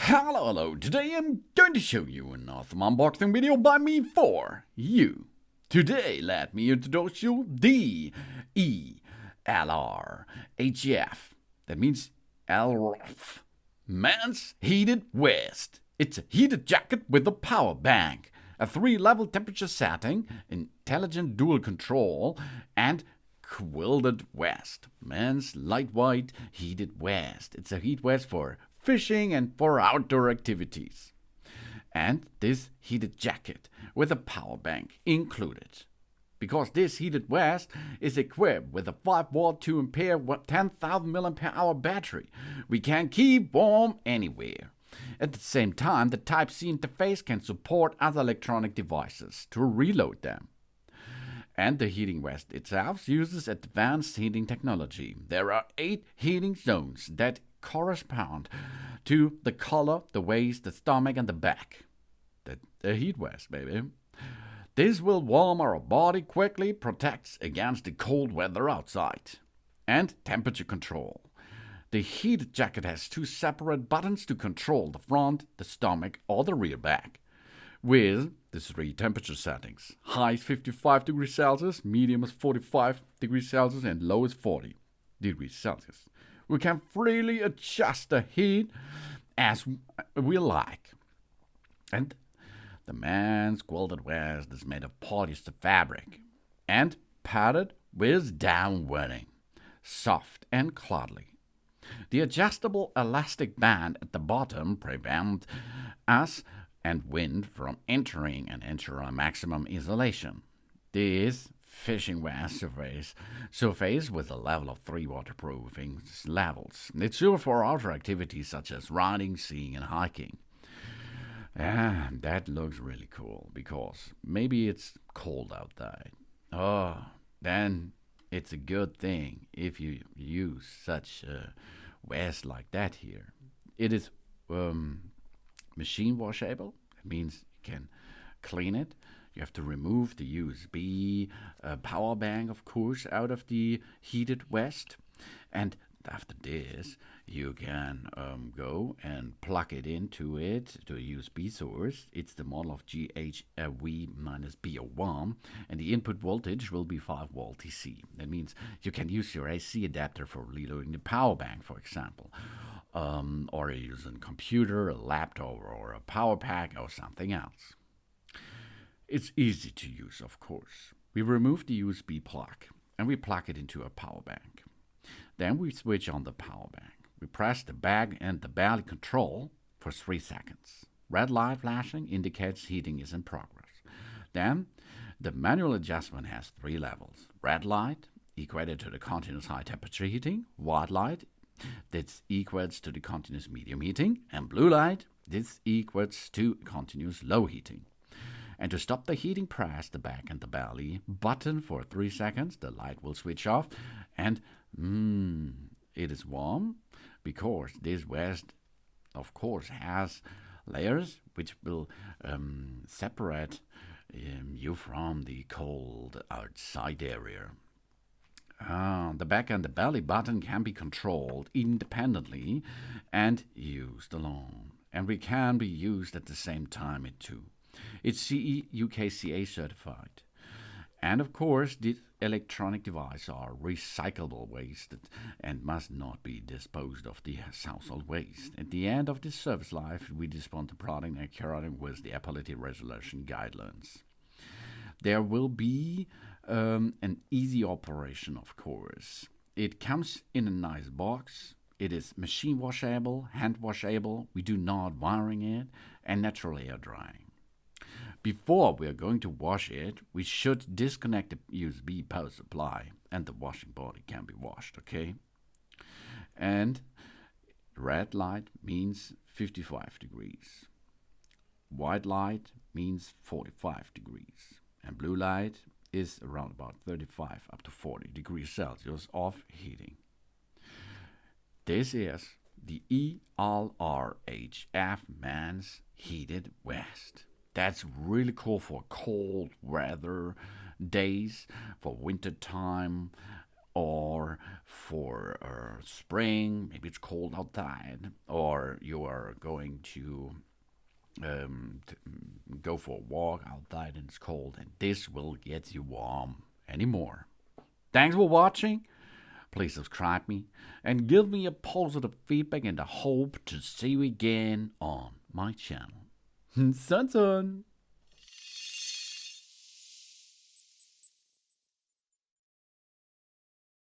Hello, today I'm going to show you an awesome unboxing video by me for you. Today, let me introduce you the Elrhf. That means Elrhf, Man's Heated Vest. It's a heated jacket with a power bank, a 3-level temperature setting, intelligent dual control, and quilted vest. Man's lightweight heated vest. It's a heat vest for fishing and for outdoor activities. And this heated jacket with a power bank included. Because this heated vest is equipped with a 5-watt 2-ampere 10,000 mAh battery, we can keep warm anywhere. At the same time, the Type-C interface can support other electronic devices to reload them. And the heating vest itself uses advanced heating technology. There are 8 heating zones that correspond to the collar, the waist, the stomach, and the back. The heat vest, baby. This will warm our body quickly, protects against the cold weather outside. And temperature control. The heated jacket has 2 separate buttons to control the front, the stomach, or the rear back, with the 3 temperature settings. High is 55 degrees Celsius, medium is 45 degrees Celsius, and low is 40 degrees Celsius. We can freely adjust the heat as we like. And the man's quilted vest is made of polyester fabric and padded with down wadding, soft and cuddly. The adjustable elastic band at the bottom prevents us and wind from entering and ensure a maximum insulation. This fishing vest surface with a level of 3 waterproofing levels. It's suitable for outdoor activities such as riding, skiing, and hiking. That looks really cool because maybe it's cold outside. Then it's a good thing if you use such a vest like that here. It is machine washable. It means you can clean it. You have to remove the USB power bank, of course, out of the heated vest. And after this, you can go and plug it into a USB source. It's the model of GHV-B01, and the input voltage will be 5 volt DC. That means you can use your AC adapter for reloading the power bank, for example, or use a computer, a laptop, or a power pack, or something else. It's easy to use, of course. We remove the USB plug and we plug it into a power bank. Then we switch on the power bank. We press the back and the belly control for 3 seconds. Red light flashing indicates heating is in progress. Then the manual adjustment has 3 levels. Red light equated to the continuous high temperature heating, white light this equates to the continuous medium heating, and blue light this equates to continuous low heating. And to stop the heating, press the back and the belly button for 3 seconds. The light will switch off, and it is warm because this vest, of course, has layers which will separate you from the cold outside area. The back and the belly button can be controlled independently and used alone, and we can be used at the same time too. It's CE UKCA certified. And of course, these electronic devices are recyclable waste and must not be disposed of the household waste. At the end of this service life, we dispose the product according with the Appellate Resolution guidelines. There will be an easy operation, of course. It comes in a nice box. It is machine washable, hand washable. We do not wiring it, and natural air drying. Before we are going to wash it, we should disconnect the USB power supply and the washing body can be washed, okay? And red light means 55 degrees. White light means 45 degrees. And blue light is around about 35 up to 40 degrees Celsius of heating. This is the Elrhf Man's Heated Vest. That's really cool for cold weather days, for winter time, or for spring, maybe it's cold outside, or you are going to go for a walk outside and it's cold, and this will get you warm anymore. Thanks for watching. Please subscribe me and give me a positive feedback, and I hope to see you again on my channel. Sun.